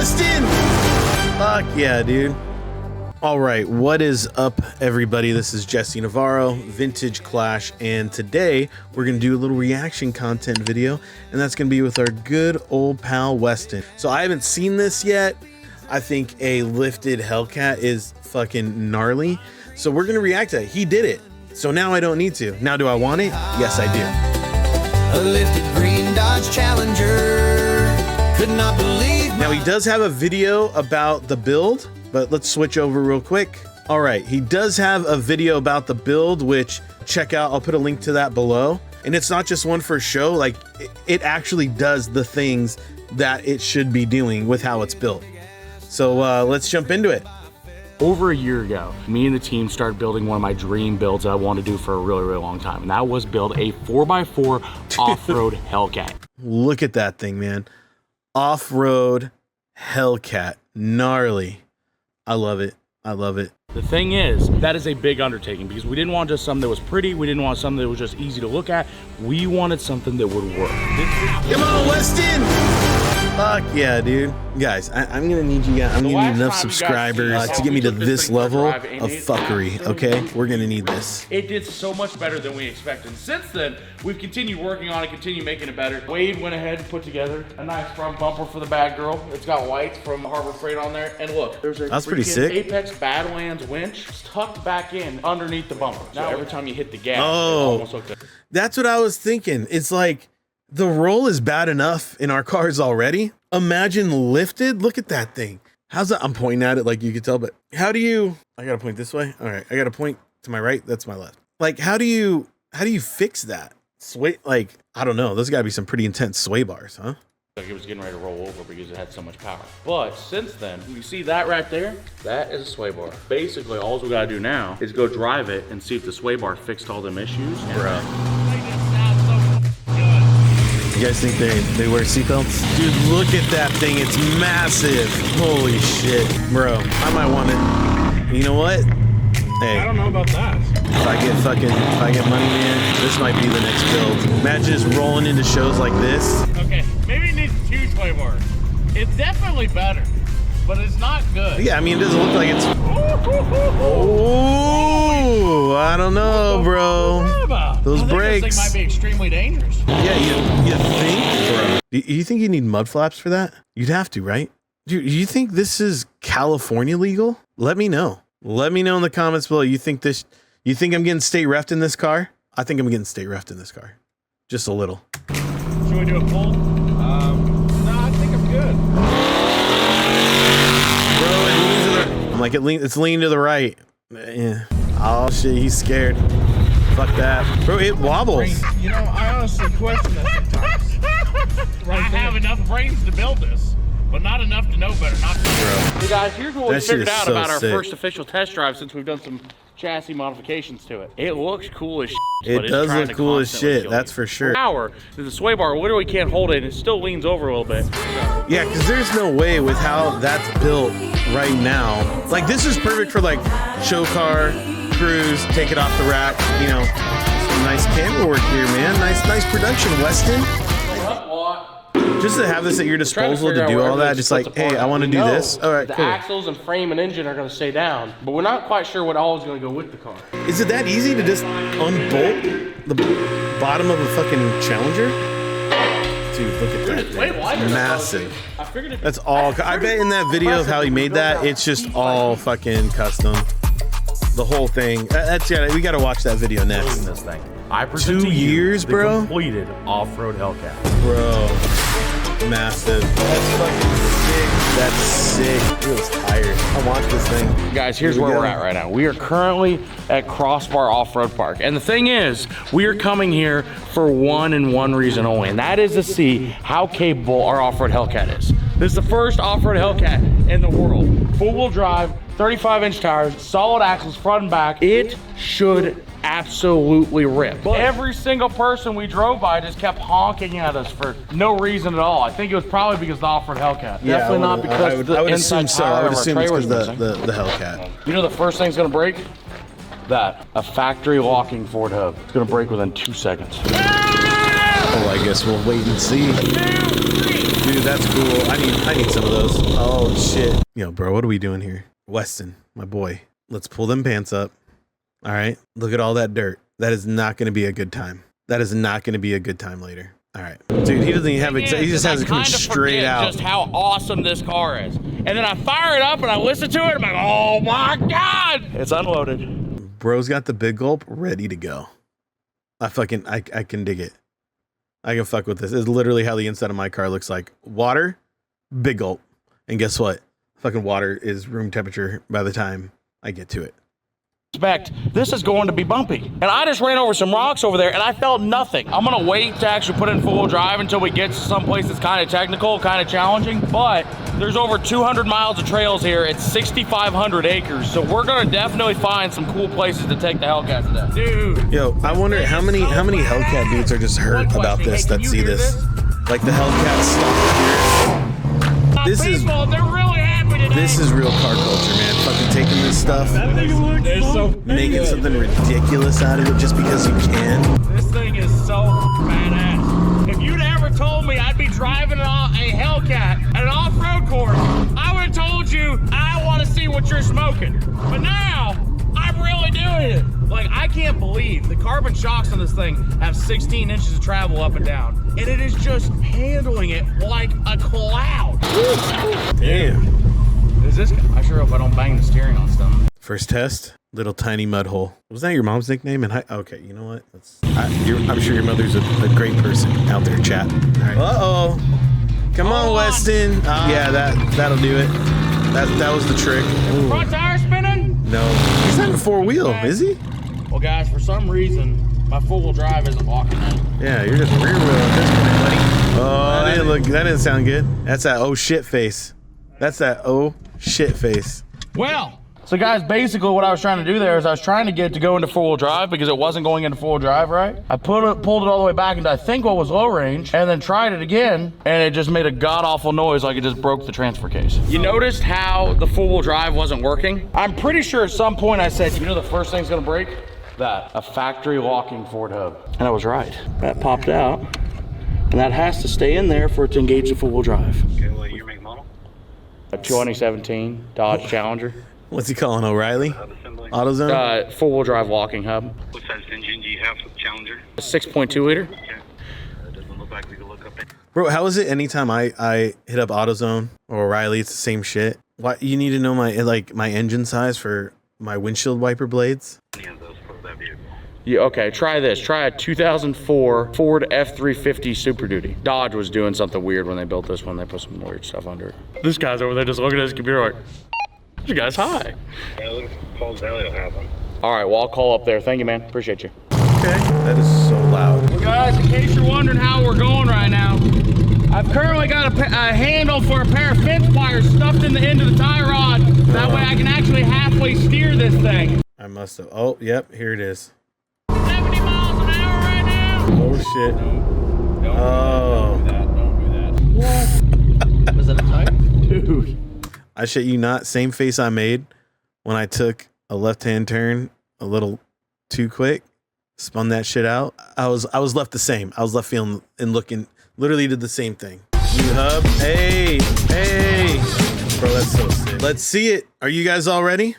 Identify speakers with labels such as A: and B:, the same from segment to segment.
A: Westen! Fuck yeah, dude. All right, what is up, everybody? This is Jesse Navarro, Vintage Clash, and today we're gonna do a little reaction content video, and that's gonna be with our good old pal Westen. So I haven't seen this yet. I think a lifted Hellcat is fucking gnarly, so we're gonna react to it. He did it, so now I don't need to. Now, do I want it? Yes, I do.
B: A lifted green Dodge Challenger, could not believe.
A: Now, he does have a video about the build, but let's switch over real quick. All right, he does have a video about the build, which check out. I'll put a link to that below. And it's not just one for show, like it actually does the things that it should be doing with how it's built. So let's jump into it.
C: Over a year ago, me and the team started building one of my dream builds that I wanted to do for a really, really long time. And that was build a 4x4 off-road Hellcat.
A: Look at that thing, man. Off-road Hellcat, gnarly. I love it. I love it.
C: The thing is, that is a big undertaking because we didn't want just something that was pretty. We didn't want something that was just easy to look at. We wanted something that would work.
A: Come on, Westen! Fuck yeah, dude. Guys, I'm gonna need you guys. I'm gonna need enough subscribers to get me to this level of fuckery, okay? We're gonna need this.
C: It did so much better than we expected. Since then, we've continued working on it, continue making it better. Wade went ahead and put together a nice front bumper for the bad girl. It's got whites from Harbor Freight on there. And look, there's a
A: that's pretty sick.
C: Apex Badlands winch tucked back in underneath the bumper. So now every time you hit the gas,
A: oh,
C: it's almost hooked up.
A: That's what I was thinking. It's like, the roll is bad enough in our cars already. Imagine lifted. Look at that thing. How's that? I'm pointing at it like you can tell, but how do you, I gotta point this way. All right. I gotta point to my right. That's my left. Like, how do you fix that? Sway, like, I don't know. Those gotta be some pretty intense sway bars, huh?
C: Like it was getting ready to roll over because it had so much power. But since then, you see that right there? That is a sway bar. Basically, all we gotta do now is go drive it and see if the sway bar fixed all them issues.
A: Bro. You guys think they wear seatbelts? Dude, look at that thing. It's massive. Holy shit. Bro, I might want it. You know what? Hey.
D: I don't know about that.
A: If I get money, man, this might be the next build. Imagine just rolling into shows like this.
D: Okay, maybe it needs a huge sway bar. It's definitely better, but it's not good.
A: Yeah, I mean, it doesn't look like it's... Oh, I don't know, bro. Those brakes.
D: This thing might be extremely dangerous.
A: Yeah, you think, bro? You think you need mud flaps for that? You'd have to, right? Dude, you think this is California legal? Let me know. Let me know in the comments below. You think I'm getting state refed in this car? I think I'm getting state refed in this car. Just a little.
D: Should we do a full? No, I think I'm good.
A: Bro, it leans to the, I'm like, it's leaning to the right. Yeah. Oh shit, he's scared. Fuck that. Bro, it wobbles.
D: You know, I honestly question that sometimes. I have enough brains to build this, but not enough to know better not to.
C: Bro. Hey guys, here's what we figured out
A: so
C: about our
A: sick.
C: first official test drive since we've done some chassis modifications to it. It looks cool as shit.
A: It does look cool as shit, that's for sure.
C: Power, the sway bar literally can't hold it and it still leans over a little bit.
A: Yeah, because there's no way with how that's built right now. Like, this is perfect for like show car, cruise, take it off the rack, you know. Some nice camera work here, man. Nice production, Westen. Just to have this at your disposal to do all that, just like, hey, I want to do this. All right,
C: the
A: cool.
C: axles and frame and engine are going to stay down, but we're not quite sure what all is going to go with the car.
A: Is it that easy to just unbolt the bottom of a fucking Challenger? Dude, look at that.
C: It's way wider.
A: Massive. That's all. I bet in that video of how he made that, it's just all fucking custom. The whole thing. We got to watch that video next.
C: This thing. I present
A: 2 years,
C: the
A: bro.
C: Completed off-road Hellcat.
A: Bro, massive. That's fucking sick. That's sick. Feels tired. I want this thing.
C: Guys, here's where we're at right now. We are currently at Crossbar Off-Road Park. And the thing is, we are coming here for one and one reason only, and that is to see how capable our off-road Hellcat is. This is the first off-road Hellcat in the world. Four-wheel drive, 35-inch tires, solid axles front and back. It should absolutely rip. But every single person we drove by just kept honking at us for no reason at all. I think it was probably because of the off-road Hellcat.
A: Yeah,
C: definitely not because
A: I would assume so. I would assume it's because
C: the
A: Hellcat.
C: You know the first thing's gonna break? That. A factory locking Ford hub. It's gonna break within 2 seconds.
A: Oh, I guess we'll wait and see. Dude, dude, that's cool. I need some of those. Oh shit. Yo, bro, what are we doing here? Weston, my boy. Let's pull them pants up. All right. Look at all that dirt. That is not going to be a good time. That is not going to be a good time later. All right. Dude, he doesn't even have it. He just has it coming straight out.
C: Just how awesome this car is. And then I fire it up and I listen to it. I'm like, oh my God. It's unloaded.
A: Bro's got the big gulp ready to go. I can dig it. I can fuck with this. It's literally how the inside of my car looks like. Water, big gulp. And guess what? Fucking water is room temperature by the time I get to it.
C: This is going to be bumpy. And I just ran over some rocks over there and I felt nothing. I'm gonna wait to actually put in four-wheel drive until we get to some place that's kind of technical, kind of challenging. But there's over 200 miles of trails here. It's 6,500 acres. So we're gonna definitely find some cool places to take the Hellcat today. Dude.
A: Yo, I wonder how many Hellcat dudes are just hurt about this that see this. Like the Hellcat stuff. This is real car culture, man. Fucking taking this stuff, making something ridiculous out of it just because you can.
C: This thing is so badass. If you'd ever told me I'd be driving a Hellcat at an off-road course, I would have told you I want to see what you're smoking. But now, I'm really doing it. Like, I can't believe the carbon shocks on this thing have 16 inches of travel up and down. And it is just handling it like a cloud.
A: Damn.
C: Is this? I sure hope I don't bang the steering on something.
A: First test, little tiny mud hole. Was that your mom's nickname? And okay, you know what? I'm sure your mother's a great person out there, chat. All right. Uh-oh. Come on, Weston. Yeah, that'll do it. That was the trick.
C: Ooh. Front tire spinning?
A: No. He's not a four-wheel, is he?
C: Well, guys, for some reason, my four-wheel drive isn't walking out.
A: Yeah, you're just rear-wheel at this point, buddy. Oh, that didn't sound good. That's that oh shit face. That's that oh shit face.
C: Well, so guys, basically what I was trying to do there is I was trying to get it to go into four-wheel drive because it wasn't going into four-wheel drive, right? I pulled it all the way back into I think what was low range, and then tried it again, and it just made a god-awful noise like it just broke the transfer case. You noticed how the four-wheel drive wasn't working? I'm pretty sure at some point I said, you know the first thing's gonna break? That, a factory locking Ford hub. And I was right. That popped out, and that has to stay in there for it to engage the four-wheel drive.
E: Okay, what year, make, model?
C: A 2017 Dodge Challenger.
A: What's he calling, O'Reilly? AutoZone?
C: Four-wheel drive locking hub.
E: What size engine do you have for the Challenger?
C: A 6.2 liter.
E: Okay. It doesn't look like we can look up it.
A: Bro, how is it anytime I hit up AutoZone or O'Reilly, it's the same shit? Why you need to know my engine size for my windshield wiper blades?
E: Any of those for that vehicle?
C: Yeah, okay, try this. Try a 2004 Ford F350 Super Duty. Dodge was doing something weird when they built this one. They put some weird stuff under it. This guy's over there just looking at his computer like, this guy's high.
E: Yeah, look at Paul's Valley will have them.
C: All right, well, I'll call up there. Thank you, man. Appreciate you.
A: Okay, that is so loud.
C: Well, guys, in case you're wondering how we're going right now, I've currently got a handle for a pair of fence pliers stuffed in the end of the tie rod. That way I can actually halfway steer this thing.
A: I must have. Oh, yep, here it is.
C: 70 miles an hour right now.
A: Oh, shit.
C: Don't do that. What? Was that a tie? Dude.
A: I shit you not, same face I made when I took a left-hand turn a little too quick, spun that shit out. I was left the same. I was left feeling and looking, literally did the same thing. New hub, hey, bro, that's so sick. Let's see it. Are you guys all ready?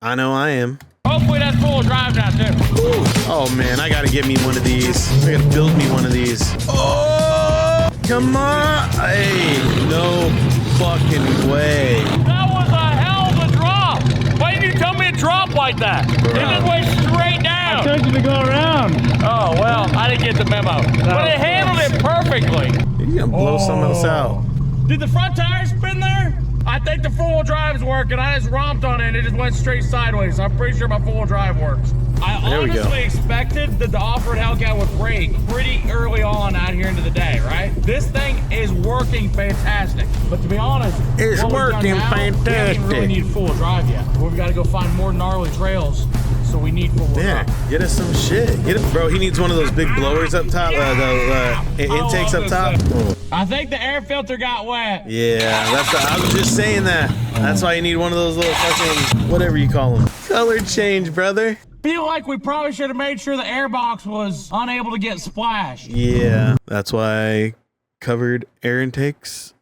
A: I know I am.
C: Hopefully that's full drive now too.
A: Ooh. Oh man, I gotta get me one of these. I gotta build me one of these. Oh, come on. Hey, no fucking way.
C: That was a hell of a drop. Why didn't you tell me to drop like that? It just went straight down.
D: I told you to go around.
C: Oh, well, I didn't get the memo. But it handled it perfectly.
A: You're gonna blow something else out.
C: Did the front tires spin there? I think the four-wheel drive's working. I just romped on it and it just went straight sideways. I'm pretty sure my four-wheel drive works. I honestly expected that the off-road Hellcat would break pretty early on out here into the day, right? This thing is working fantastic. But to be honest,
A: it's working fantastic.
C: We don't even really need full drive yet. We've got to go find more gnarly trails. So we need full drive.
A: Get us some shit. Get it, bro. He needs one of those big blowers up top. The intakes up top. Oh.
C: I think the air filter got wet.
A: Yeah, I was just saying that. That's why you need one of those little fucking whatever you call them. Color change, brother.
C: Feel like we probably should have made sure the air box was unable to get splashed.
A: Yeah, that's why covered air intakes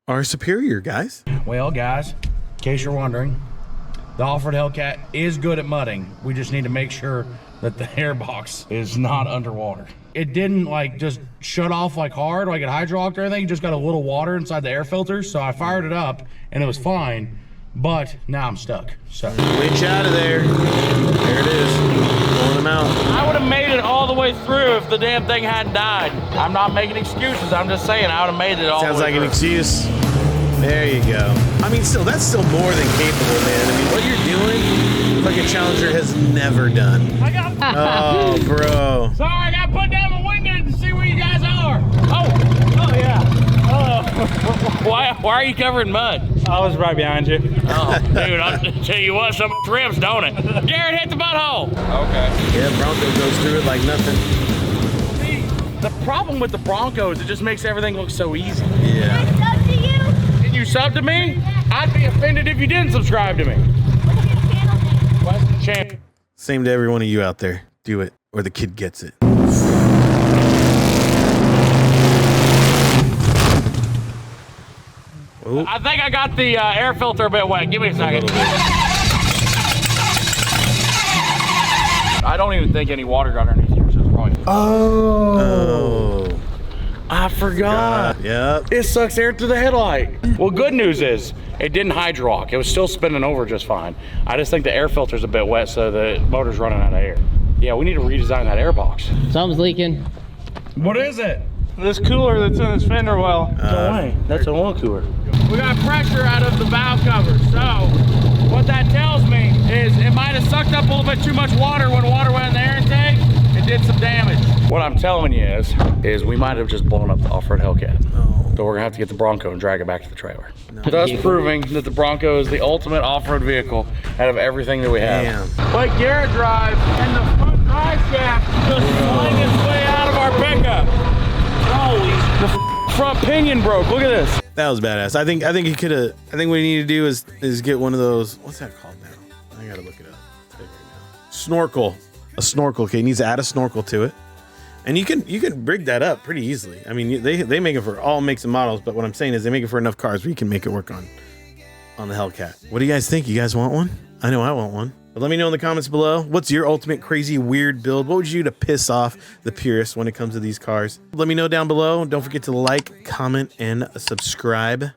A: are superior, guys.
C: Well, guys, in case you're wondering, the off-road Hellcat is good at mudding. We just need to make sure that the airbox is not underwater. It didn't like just shut off like hard, like it hydraulicked or anything. It just got a little water inside the air filters. So I fired it up and it was fine, but now I'm stuck. So
A: Winch out of there. There it is. Pulling them out.
C: I would have made it all the way through if the damn thing hadn't died. I'm not making excuses. I'm just saying I would have made it all
A: Sounds
C: the way
A: like an
C: through.
A: excuse. There you go. I mean, still, that's still more than capable, man. I mean, what you're doing, fucking Challenger has never done.
C: I got.
A: Oh, bro.
C: Sorry, I got to put down my window to see where you guys are. Oh yeah. Hello. Why are you covered in mud?
F: I was right behind you.
C: Oh, dude, I'll tell you what, some rips, don't it? Garrett hit the butthole.
F: Okay.
A: Yeah, Bronco goes through it like nothing.
C: See, the problem with the Bronco is it just makes everything look so easy.
A: Yeah.
G: Sub to you?
C: Can you sub to me? I'd be offended if you didn't subscribe to me.
G: What's your channel name?
C: Westen Champlin.
A: Same to every one of you out there. Do it, or the kid gets it. Oh,
C: I think I got the air filter a bit wet. Give me a
A: a
C: second.
A: little bit.
C: I don't even think any water got underneath here, so it's probably.
A: Oh.
C: I forgot.
A: Yep.
C: It sucks air through the headlight. Well, good news is it didn't hydraulic. It was still spinning over just fine. I just think the air filter's a bit wet, so the motor's running out of air. Yeah, we need to redesign that air box.
F: Something's leaking.
C: What is it?
F: This cooler that's in this fender well.
C: No way. That's an oil cooler. We got pressure out of the valve cover. So what that tells me is it might have sucked up a little bit too much water when water went in the air intake. It did some damage. What I'm telling you is we might have just blown up the off-road Hellcat.
A: Oh.
C: So we're gonna have to get the Bronco and drag it back to the trailer. Thus proving that the Bronco is the ultimate off-road vehicle out of everything that we have.
A: Damn.
C: Like Garrett drive and the front drive shaft just flying its way out of our pickup. Holy, the front pinion broke. Look at this.
A: That was badass. I think he could have. I think what you need to do is get one of those. What's that called now? I gotta look it up. I'll tell you right now. Snorkel. A snorkel. Okay, he needs to add a snorkel to it, and you can rig that up pretty easily. I mean, they make it for all makes and models, but what I'm saying is they make it for enough cars where you can make it work on the Hellcat. What do you guys think? You guys want one? I know I want one. But let me know in the comments below. What's your ultimate crazy weird build? What would you do to piss off the purists when it comes to these cars? Let me know down below. Don't forget to like, comment, and subscribe.